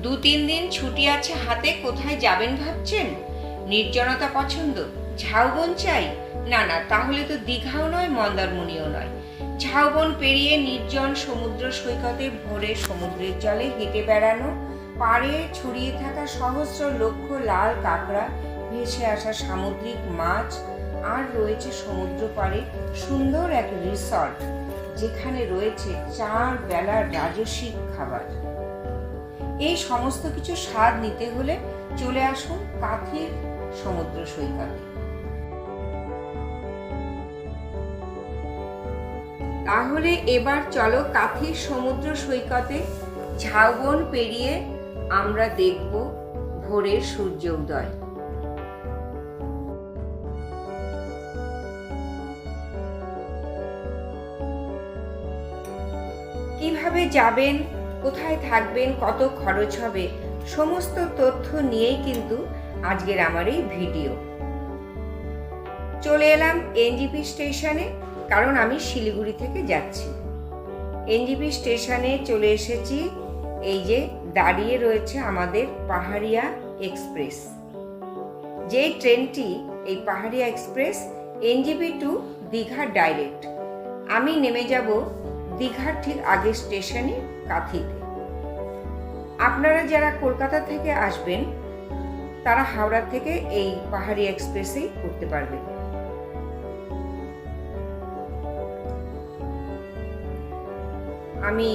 2-3 দিন ছুটি আছে হাতে, কোথায় যাবেন ভাবছেন? নির্জনতা পছন্দ, ঝাউবন চাই? না না, তাহলে তো দীঘাও নয়, মন্দারমণিও নয়। ঝাউবন পেরিয়ে নির্জন সমুদ্র সৈকতে ভোরে সমুদ্রের জলে হেঁটে বেড়ানো, পাড়ে ছড়িয়ে থাকা সহস্র লক্ষ লাল কাঁকড়া, ভেসে আসা সামুদ্রিক মাছ, আর রয়েছে সমুদ্র পাড়ে সুন্দর এক রিসর্ট যেখানে রয়েছে 4 বেলার রাজস্বিক খাবার। এই সমস্ত কিছু স্বাদ নিতে হলে চলে আসুন কাথির সমুদ্র সৈকতে। তাহলে এবার চলো কাথির সমুদ্র সৈকতে। ঝাউবন পেরিয়ে আমরা দেখব ভোরের সূর্য উদয়। কিভাবে যাবেন, কোথায় থাকবেন, কত খরচ হবে, সমস্ত তথ্য নিয়েই কিন্তু আজকের আমার এই ভিডিও। চলে এলাম এনজিপি স্টেশনে, কারণ আমি শিলিগুড়ি থেকে যাচ্ছি। এনজিপি স্টেশনে চলে এসেছি। এই যে দাঁড়িয়ে রয়েছে আমাদের পাহাড়িয়া এক্সপ্রেস, যে ট্রেনটি, এই Paharia express NJP to Digha direct. আমি নেমে যাব দীঘার ঠিক আগের স্টেশনে কাথিতে। আপনারা যারা কলকাতা থেকে আসবেন তারা হাওড়া থেকে এই পাহাড়িয়া এক্সপ্রেসেই উঠতে পারবেন। আমি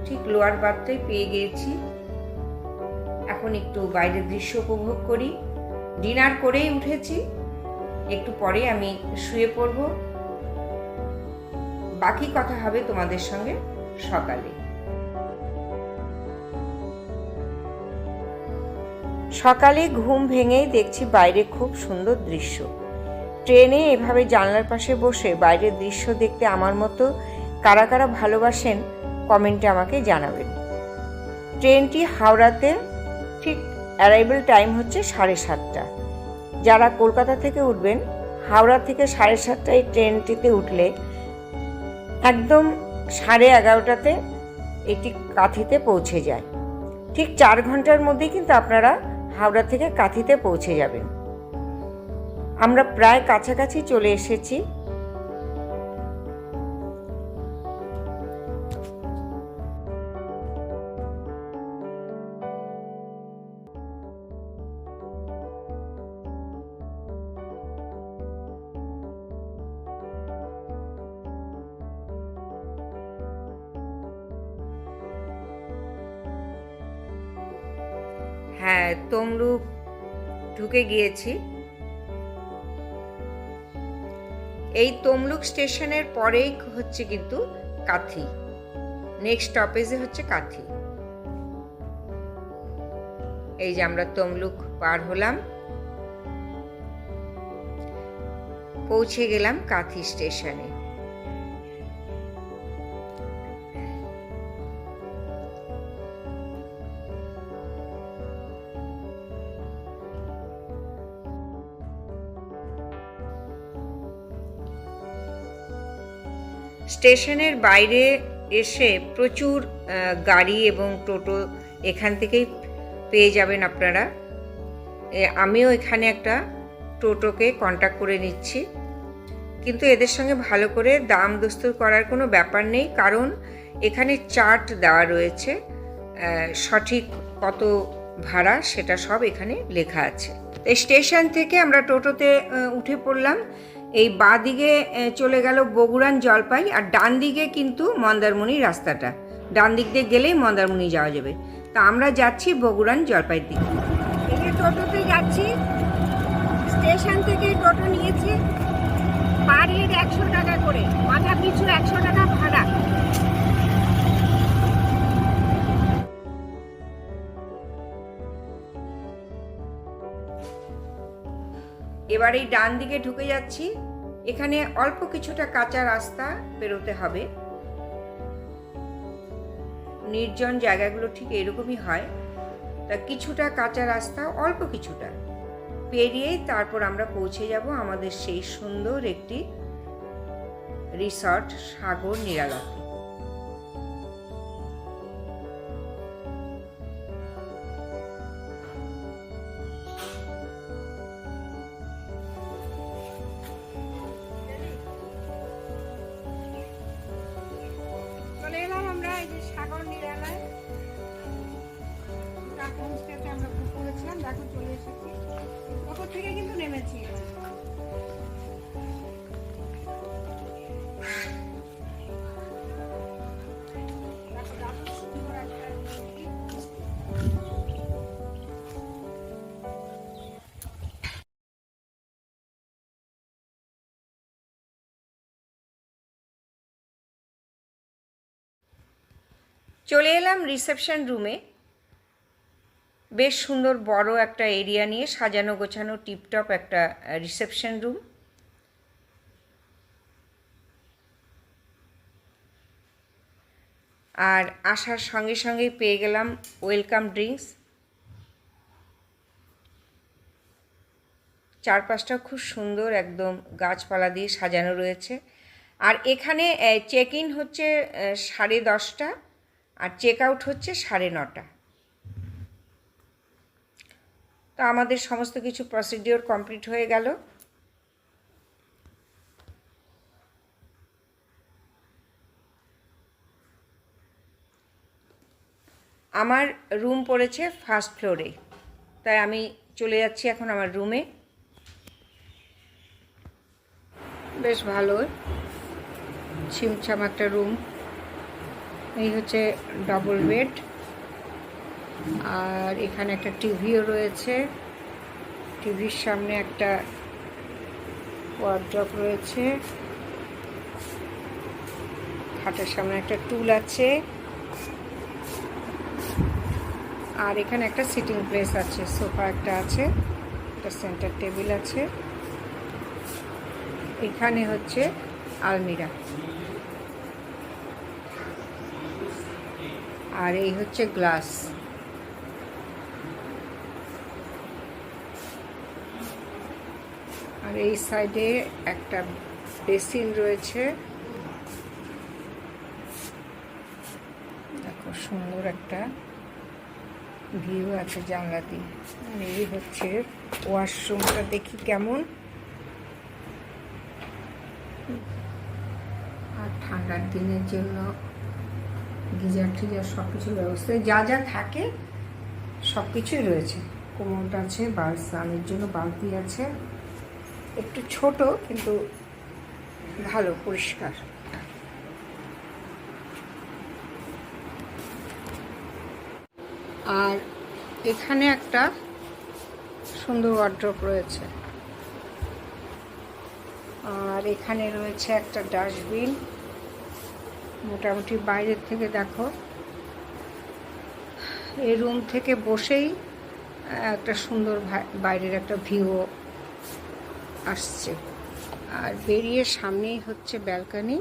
ঠিক লোয়ার বার্থটাই পেয়ে গিয়েছি। এখন একটু বাইরের দৃশ্য উপভোগ করি। ডিনার করেই উঠেছি, একটু পরে আমি শুয়ে পড়ব। বাকি কথা হবে তোমাদের সঙ্গে সকালে। সকালে ঘুম ভেঙেই দেখছি বাইরে খুব সুন্দর দৃশ্য। ট্রেনে এভাবে জানলার পাশে বসে বাইরের দৃশ্য দেখতে আমার মতো কারা কারা ভালোবাসেন কমেন্টে আমাকে জানাবেন। ট্রেনটি হাওড়াতে ঠিক অ্যারাইভেল টাইম হচ্ছে 7:30। যারা কলকাতা থেকে উঠবেন, হাওড়া থেকে 7:30 এই ট্রেনটিতে উঠলে একদম 11:30 এটি কাথিতে পৌঁছে যায়। ঠিক 4 ঘন্টার মধ্যেই কিন্তু আপনারা হাওড়া থেকে কাথিতে পৌঁছে যাবেন। আমরা প্রায় কাছাকাছি চলে এসেছি। হ্যাঁ, তমলুক ঢুকে গিয়েছি। এই তমলুক স্টেশনের পরেই হচ্ছে কিন্তু কাথি, নেক্সট স্টপেজে হচ্ছে কাথি। এই যে আমরা তমলুক পার হলাম, পৌঁছে গেলাম কাথি স্টেশনে। স্টেশনের বাইরে এসে প্রচুর গাড়ি এবং টোটো এখান থেকেই পেয়ে যাবেন আপনারা। আমিও এখানে একটা টোটোকে কন্ট্যাক্ট করে নিচ্ছি, কিন্তু এদের সঙ্গে ভালো করে দাম দস্তুর করার কোনো ব্যাপার নেই, কারণ এখানে চার্ট দেওয়া রয়েছে, সঠিক কত ভাড়া সেটা সব এখানে লেখা আছে। এই স্টেশন থেকে আমরা টোটোতে উঠে পড়লাম। এই বাঁ দিকে চলে গেল বগুড়ান জলপাই, আর ডান দিকে কিন্তু মন্দারমণি রাস্তাটা। ডান দিক দিয়ে গেলেই মন্দারমণি যাওয়া যাবে। তা আমরা যাচ্ছি বগুড়ান জলপাইয়ের দিকে। এই যে টোটোতে যাচ্ছি, স্টেশন থেকে টোটো নিয়েছি, পার হেড 100 টাকা করে, মাথা পিছু 100 টাকা ভাড়া। এবার এই ডান দিকে ঢুকে যাচ্ছি। এখানে অল্প কিছুটা কাঁচা রাস্তা পেরোতে হবে। নির্জন জায়গাগুলো ঠিক এরকমই হয়। তা কিছুটা কাঁচা রাস্তা, অল্প কিছুটা পেরিয়েই তারপর আমরা পৌঁছে যাব আমাদের সেই সুন্দর একটি রিসর্ট সাগর নিরালাতে। দেখো চলে এসেছি, ওপর থেকে কিন্তু নেমেছি। চলে এলাম রিসেপশন রুমে। বেশ সুন্দর বড় একটা এরিয়া নিয়ে সাজানো গোছানো টিপটপ একটা রিসেপশন রুম। আর আসার সঙ্গে সঙ্গেই পেয়ে গেলাম ওয়েলকাম ড্রিঙ্কস। চারপাশটা খুব সুন্দর, একদম গাছপালা দিয়ে সাজানো রয়েছে। আর এখানে চেক ইন হচ্ছে 10:30 আর চেক আউট হচ্ছে 9:30। তো আমাদের সমস্ত কিছু প্রসিডিওর কমপ্লিট হয়ে গেল। আমার রুম পড়েছে ফার্স্ট ফ্লোরে, তাই আমি চলে যাচ্ছি এখন আমার রুমে। বেশ ভালো ছিমছাম একটা রুম। এই হচ্ছে ডবল বেড, আর এখানে একটা টিভিও রয়েছে। টিভির সামনে একটা ওয়ার্ড্রপ রয়েছে। খাটের সামনে একটা টুল আছে, আর এখানে একটা সিটিং প্লেস আছে, সোফা একটা আছে, একটা সেন্টার টেবিল আছে। এখানে হচ্ছে আলমিরা, আর এই হচ্ছে গ্লাস। আর এই সাইডে একটা বেসিন রয়েছে। দেখো সুন্দর একটা ভিউ আছে জানলা দিয়ে। আর এই হচ্ছে ওয়াশরুমটা, দেখি কেমন। আর ঠান্ডার দিনের জন্য গিজার টিজার সব কিছুর ব্যবস্থা, যা যা থাকে সব কিছুই রয়েছে। কোমোড আছে, স্নানের জন্য বালতি আছে। একটু ছোট কিন্তু ভালো, পরিষ্কার। আর এখানে একটা সুন্দর ওয়ার্ড্রপ রয়েছে। আর এখানে রয়েছে একটা ডাস্টবিন। মোটামুটি বাইরের থেকে দেখো, এই রুম থেকে বসেই একটা সুন্দর বাইরের একটা ভিউ আসছে। আর বেরিয়ে সামনেই হচ্ছে ব্যালকনি।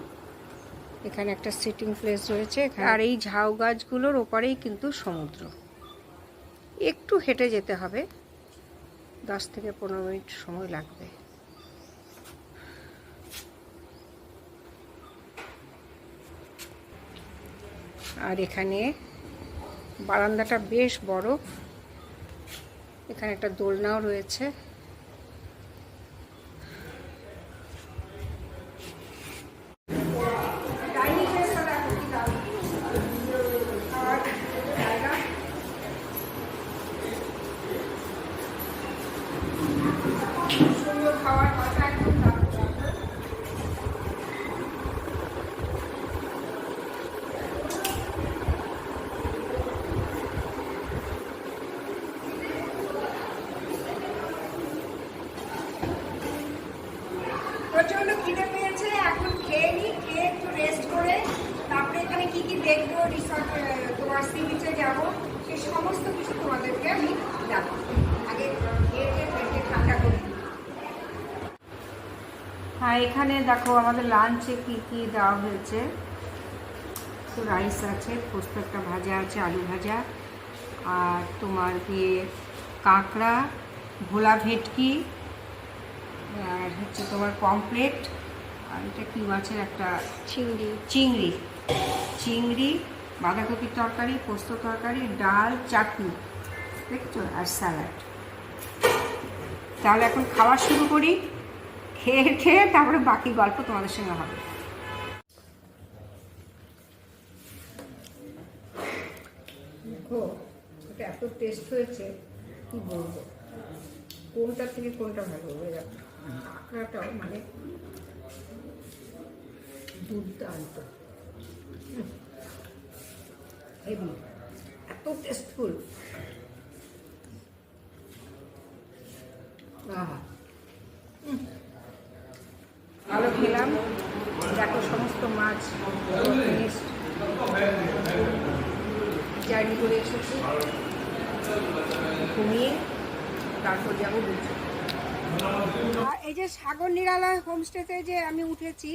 এখানে একটা সিটিং প্লেস রয়েছে। আর এই ঝাউ গাছগুলোর ওপারেই কিন্তু সমুদ্র। একটু হেঁটে যেতে হবে, 10 থেকে 15 মিনিট সময় লাগবে। আর এখানে বারান্দাটা বেশ বড়। এখানে একটা দোলনাও রয়েছে। প্রচন্ড খিদে পেয়েছে, এখন খেয়ে নিই, খেয়ে একটু রেস্ট করে তারপরে এখানে কি কি দেখবো, রিসর্ট তোমার সি বিচে যাবো, সেই সমস্ত কিছু তোমাদেরকে আমি দেখাবো। আগে খেয়ে পেটে ঠান্ডা করি। হ্যাঁ, এখানে দেখো আমাদের লাঞ্চে কি কি দেওয়া হয়েছে। তো রাইস আছে, পোস্ত একটা ভাজা আছে, আলু ভাজা, আর তোমার দিয়ে কাঁকড়া, ভোলা ভেটকি, আর হচ্ছে তোমার পমফ্রেট, আর এটা কি মাছের একটা চিংড়ি, বাঁধাকপির তরকারি, পোস্ত তরকারি, ডাল, চাটনি, দেখছো, আর স্যালাড। তাহলে এখন খাওয়া শুরু করি। খেয়ে তারপরে বাকি গল্প তোমাদের সঙ্গে হবে। দেখো, এটা এত টেস্ট হয়েছে, কি বলবো, কোনটা থেকে কোনটা ভালো হবে। কাঁকড়াটাও মানে দুর্দান্ত, হেভি, এত টেস্টফুল। ভালো খেলাম। দেখো সমস্ত মাছ জার্নি করে এসেছি, ঘুমিয়ে তারপর যাবো বুঝছি। এই যে সাগর নিরালয় হোমস্টেতে যে আমি উঠেছি,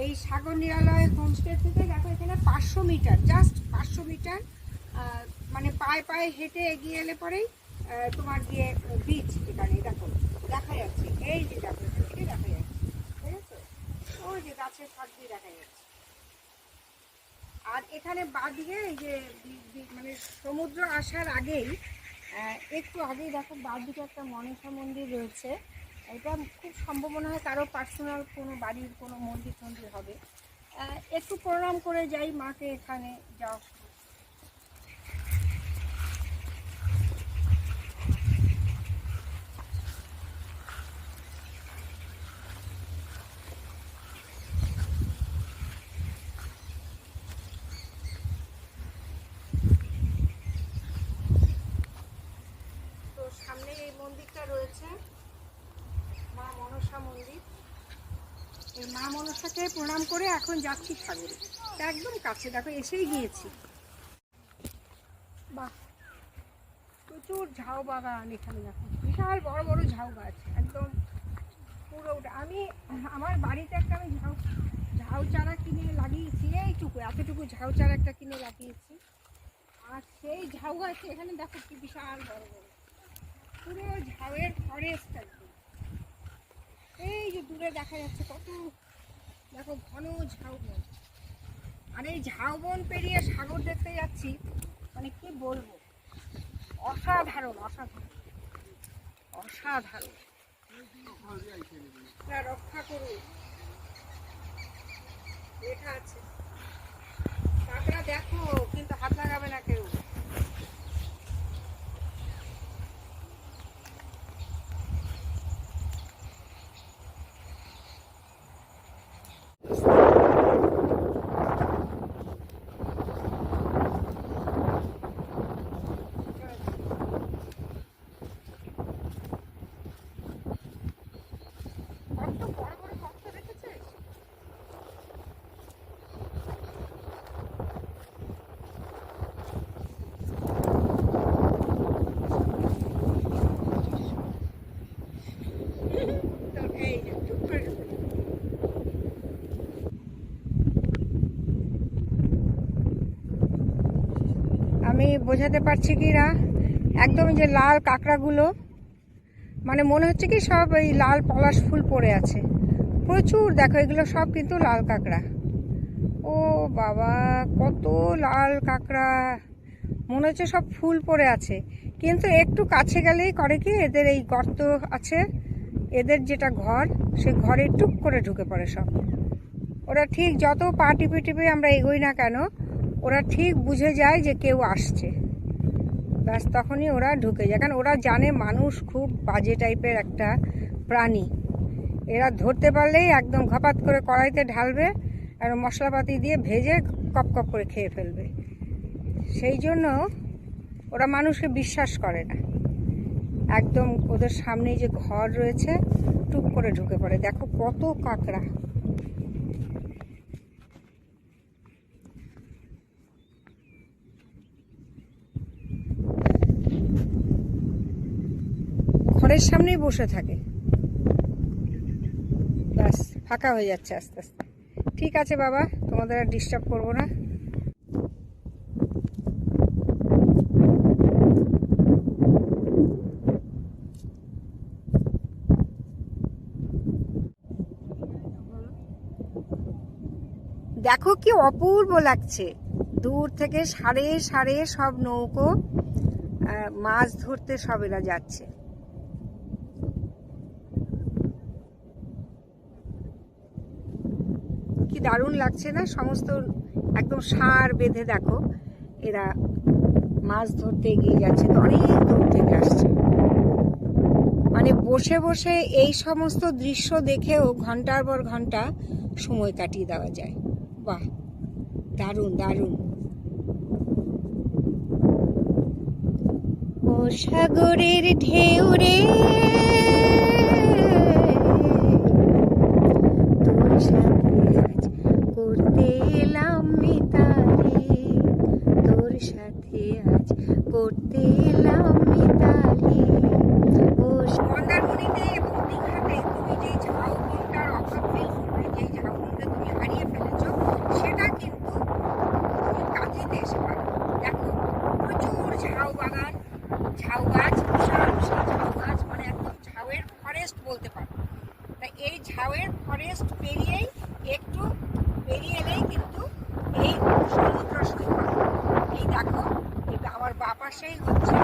এই সাগর নিরালয় হোমস্টে থেকে দেখো এখানে 500 মিটার, জাস্ট 500 মিটার মানে পায়ে পায়ে হেঁটে এগিয়ে এলে পরেই তোমার গিয়ে বিচ। এখানে দেখো দেখা যাচ্ছে, এই যে দেখো এখান থেকে দেখা যাচ্ছে, ঠিক আছে, ওই যে গাছের ফাঁক দিয়ে দেখা যাচ্ছে। আর এখানে বাঁদিকে এই যে মানে সমুদ্র আসার আগেই একটু আগেই দেখো বাঁদিকে একটা মনসা মন্দির রয়েছে। এটা খুব সম্ভব মনে হয় কারো পার্সোনাল কোনো বাড়ির কোনো মন্দির টন্দির হবে। একটু প্রণাম করে যাই মাকে এখানে যাও। তো সামনে এই মন্দিরটা রয়েছে, মা মনসা মন্দির। এই মা মনসাকে প্রণাম করে এখন যাচ্ছি সাগরে, একদম কাছে, দেখো এসেই গিয়েছি। বাহ, প্রচুর ঝাউ বাগান এখানে, দেখো বিশাল বড় বড় ঝাউ গাছ, একদম পুরো। আমি আমার বাড়িতে একটা আমি ঝাউ চারা কিনে লাগিয়েছি, এইটুকু এতটুকু ঝাউ চারা একটা কিনে লাগিয়েছি। আর সেই ঝাউ গাছ এখানে দেখো কি বিশাল বড় বড়, পুরো ঝাউয়ের ফরেস্ট একদম। এই যে দূরে দেখা যাচ্ছে কত, দেখো ঘন ঝাউবন। আর এই ঝাউবন পেরিয়ে সাগর দেখতে যাচ্ছি, মানে কি বলবো, অসাধারণ অসাধারণ অসাধারণ। রক্ষা করুন লেখা আছে, কাঁকড়া দেখো কিন্তু হাত লাগাবে না কেউ। আমি বোঝাতে পারছি কি না, একদম যে লাল কাঁকড়াগুলো, মানে মনে হচ্ছে কি সব এই লাল পলাশ ফুল পড়ে আছে প্রচুর। দেখো এগুলো সব কিন্তু লাল কাঁকড়া। ও বাবা, কত লাল কাঁকড়া, মনে হচ্ছে সব ফুল পড়ে আছে। কিন্তু একটু কাছে গেলেই করে কি, এদের এই গর্ত আছে, এদের যেটা ঘর, সে ঘরে টুক করে ঢুকে পড়ে সব। ওরা ঠিক যত পা টিপে টিপে আমরা এগোই না কেন, ওরা ঠিক বুঝে যায় যে কেউ আসছে, ব্যাস তখনই ওরা ঢুকে যায়। কারণ ওরা জানে মানুষ খুব বাজে টাইপের একটা প্রাণী, এরা ধরতে পারলেই একদম ঘপাত করে কড়াইতে ঢালবে আর মশলাপাতি দিয়ে ভেজে কপ কপ করে খেয়ে ফেলবে। সেই জন্য ওরা মানুষকে বিশ্বাস করে না, একদম ওদের সামনেই যে ঘর রয়েছে টুক করে ঢুকে পড়ে। দেখো কত কাঁকড়া, ঘরের সামনেই বসে থাকে, ব্যাস ফাঁকা হয়ে যাচ্ছে আস্তে আস্তে। ঠিক আছে বাবা, তোমাদের আর ডিস্টার্ব করবো না। দেখো কি অপূর্ব লাগছে, দূর থেকে সারে সারে সব নৌকো মাছ ধরতে সব এরা যাচ্ছে। কি দারুণ লাগছে না, সমস্ত একদম সার বেঁধে দেখো এরা মাছ ধরতে এগিয়ে যাচ্ছে, তো অনেক দূর থেকে আসছে। মানে বসে বসে এই সমস্ত দৃশ্য দেখেও ঘন্টার পর ঘন্টা সময় কাটিয়ে দেওয়া যায়। বাহ, দারুণ দারুণ। ও সাগরের ঢেউ রে, তোর সাথে আজ করতে এলাম মিতালি, তোর সাথে আজ করতে এলাম মিতালি। ও মন্দারমণিতে এবং দীঘাতে তুমি যে ঝাউবনটার অভাব ফিল করবে, যে ঝাউবনটা তুমি হারিয়ে ফেলেছো, সেটা কিন্তু তুমি কাঁথিতে এসে পাবে। দেখো প্রচুর ঝাউ বাগান, ঝাউ গাছ, বিশাল বিশাল ঝাউ গাছ, মানে একদম ঝাউয়ের ফরেস্ট বলতে পারো। তাই এই ঝাউয়ের ফরেস্ট পেরিয়েই একটু পেরিয়ে এলেই কিন্তু এই সমুদ্র সৈকত। এই দেখো, এটা আমার বাপাশেই হচ্ছে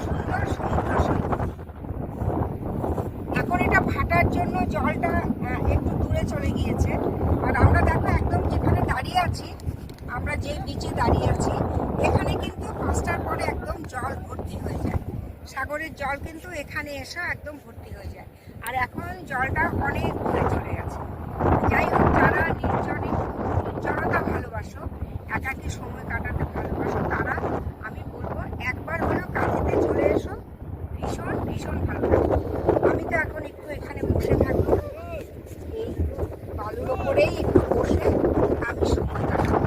সুন্দর সমুদ্র সৈকত। এখন এটা ভাটার জন্য জলটা একটু দূরে চলে গিয়েছে। আর আমরা দেখো একদম যেখানে দাঁড়িয়ে আছি, আমরা যে বিচে দাঁড়িয়ে আছি, এখানে কিন্তু 5টার পরে একদম জল ভর্তি হয়ে যায়। সাগরের জল কিন্তু এখানে এসে একদম ভর্তি হয়ে যায়। আর এখন জলটা অনেক দূরে চলে গেছে। যাই হোক, যারা নির্জনতা ভালোবাসো, একাকী সময় কাটাতে ভালোবাসো, তারা আমি বলবো একবার হলেও কাঁথিতে চলে এসো, ভীষণ ভীষণ ভালো লাগে। আমি তো এখন একটু এখানে বসে থাকবো, এই বালুর ওপরেই একটু বসে আমি সময় কাটাবো।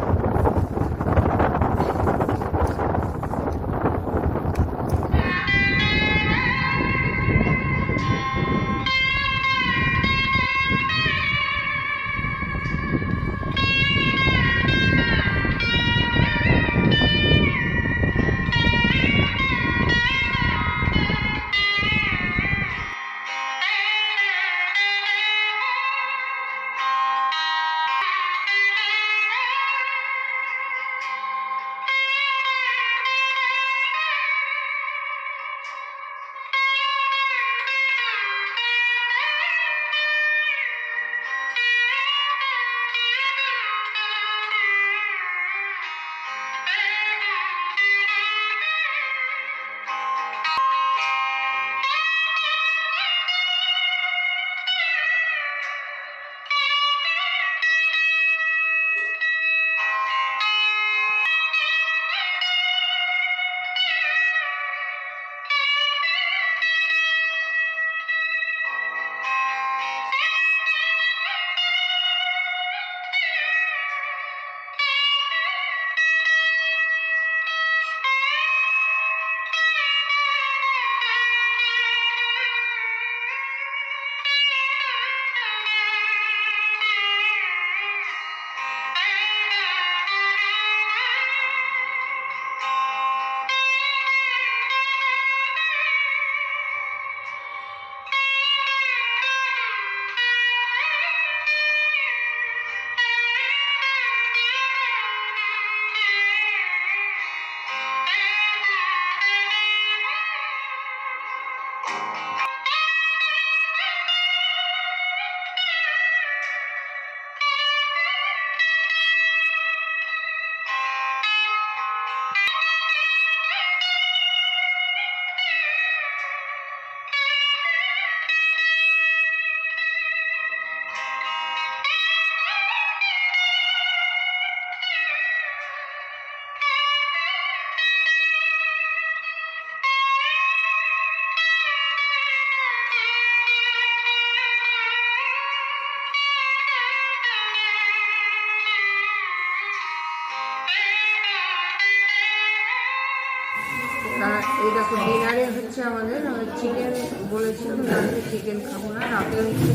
এই দেখো, ডিনারে হচ্ছে আমাদের চিকেন বলেছিলাম, রাতে চিকেন খাবো না, রাতে হচ্ছে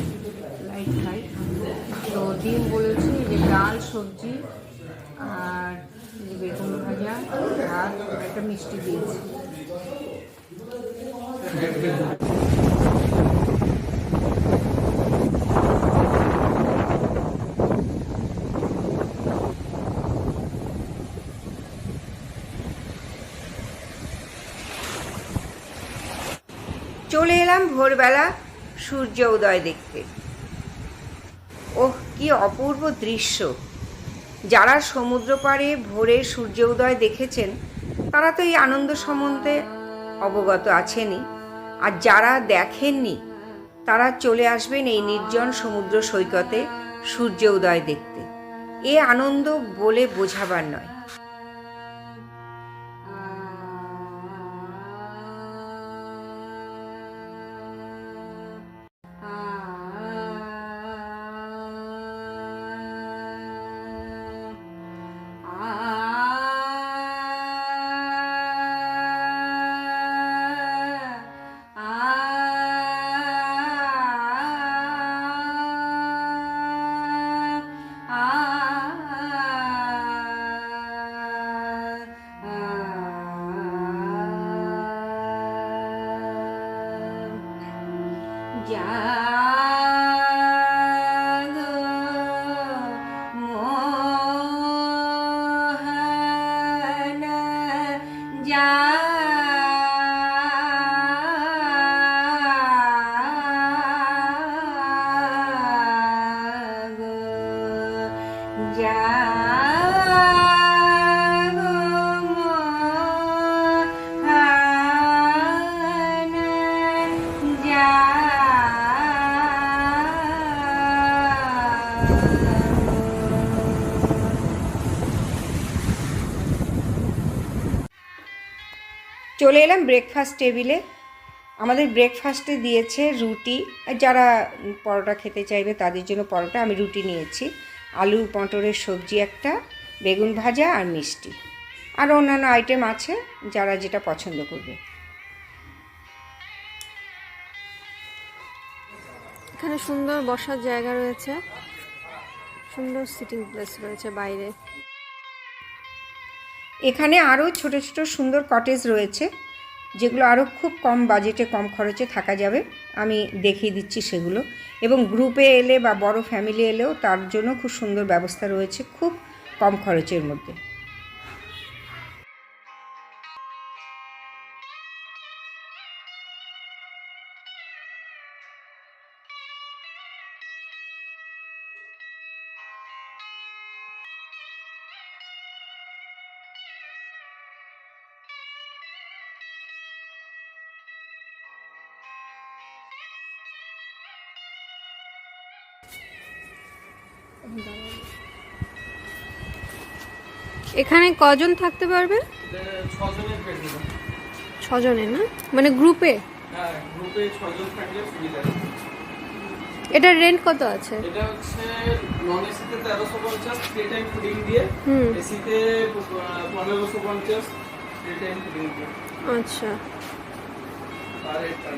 লাইট খাই। তো ডিম বলেছি, যে ডাল সবজি আর বেগুন ভাজা, ভাত, একটা মিষ্টি দিয়েছি। চলে এলাম ভোরবেলা সূর্য উদয় দেখতে। ওহ, কি অপূর্ব দৃশ্য! যারা সমুদ্র পাড়ে ভোরে সূর্য উদয় দেখেছেন তারা তো এই আনন্দ সম্বন্ধে অবগত আছেনই, আর যারা দেখেননি তারা চলে আসবেন এই নির্জন সমুদ্র সৈকতে সূর্য উদয় দেখতে। এ আনন্দ বলে বোঝাবার নয়। চলে এলাম ব্রেকফাস্ট টেবিলে। আমাদের ব্রেকফাস্টে দিয়েছে রুটি, যারা পরোটা খেতে চাইবে তাদের জন্য পরোটা। আমি রুটি নিয়েছি, আলু মটরের সবজি একটা, বেগুন ভাজা আর মিষ্টি, আর অন্যান্য আইটেম আছে যারা যেটা পছন্দ করবে। এখানে সুন্দর বসার জায়গা রয়েছে, সুন্দর সিটিং প্লেস রয়েছে বাইরে। এখানে আরও ছোট ছোট সুন্দর কটেজ রয়েছে, যেগুলো আরও খুব কম বাজেটে কম খরচে থাকা যাবে। আমি দেখিয়ে দিচ্ছি সেগুলো। এবং গ্রুপে এলে বা বড় ফ্যামিলি এলেও তার জন্য খুব সুন্দর ব্যবস্থা রয়েছে খুব কম খরচের মধ্যে। এখানে কজন থাকতে পারবে? 6 জনের বেড হবে। 6 জনের না, মানে গ্রুপে? হ্যাঁ, গ্রুপে 6 জন থাকলে সুবিধা। এটার রেন্ট কত আছে? এটা হচ্ছে নন এসিতে 1350 ফ্রি টাইম ফুডিং দিয়ে, এসিতে 1550 ফ্রি টাইম ফুডিং দিয়ে। আচ্ছা, আর এটা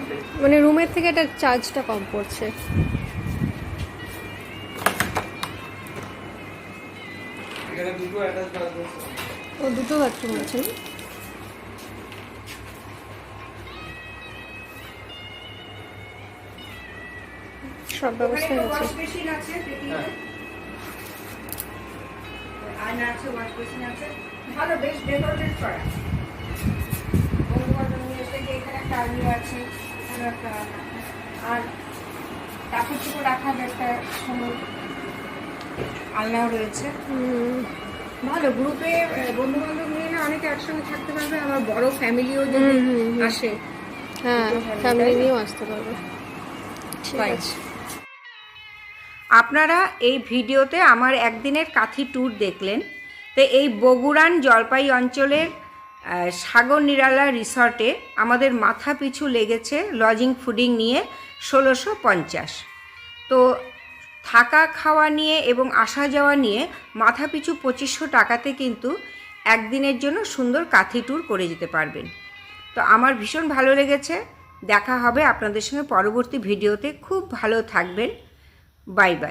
মানে রুমের থেকে এটা চার্জটা কম পড়ছে। এখানে দুটো অ্যাটাচ বাথরুম আছে। ও, দুটো বাথরুম আছে না? সব ব্যবস্থা আছে। ওয়াশ বেসিন আছে, আয়না আছে, ওয়াশ বেসিন আছে, ভালো বেশ ডেকোরেটেড করা। বন্ধু-বান্ধব নিয়ে এসে যে এখানে একটা আলমিরা আছে, এখানে একটা, আর কাপড় চোপড় রাখার একটা সুন্দর আলনাও রয়েছে। ভালো, গ্রুপে বন্ধু-বান্ধব নিয়ে না অনেকে একসঙ্গে থাকতে পারবে। আমার বড় ফ্যামিলিও যদি আসে, হ্যাঁ, ফ্যামিলি নিয়েও আসতে পারবে। ঠিক আছে। আপনারা এই ভিডিওতে আমার একদিনের কাথি ট্যুর দেখলেন। তো এই বগুড়ান জলপাই অঞ্চলের সাগর নিরালা রিসর্টে আমাদের মাথা পিছু লেগেছে লজিং ফুডিং নিয়ে 1650। তো থাকা খাওয়া নিয়ে এবং আসা যাওয়া নিয়ে মাথা পিছু 2500 টাকাতে কিন্তু একদিনের জন্য সুন্দর কাথি ট্যুর করে যেতে পারবেন। তো আমার ভীষণ ভালো লেগেছে। দেখা হবে আপনাদের সঙ্গে পরবর্তী ভিডিওতে। খুব ভালো থাকবেন। Bye bye.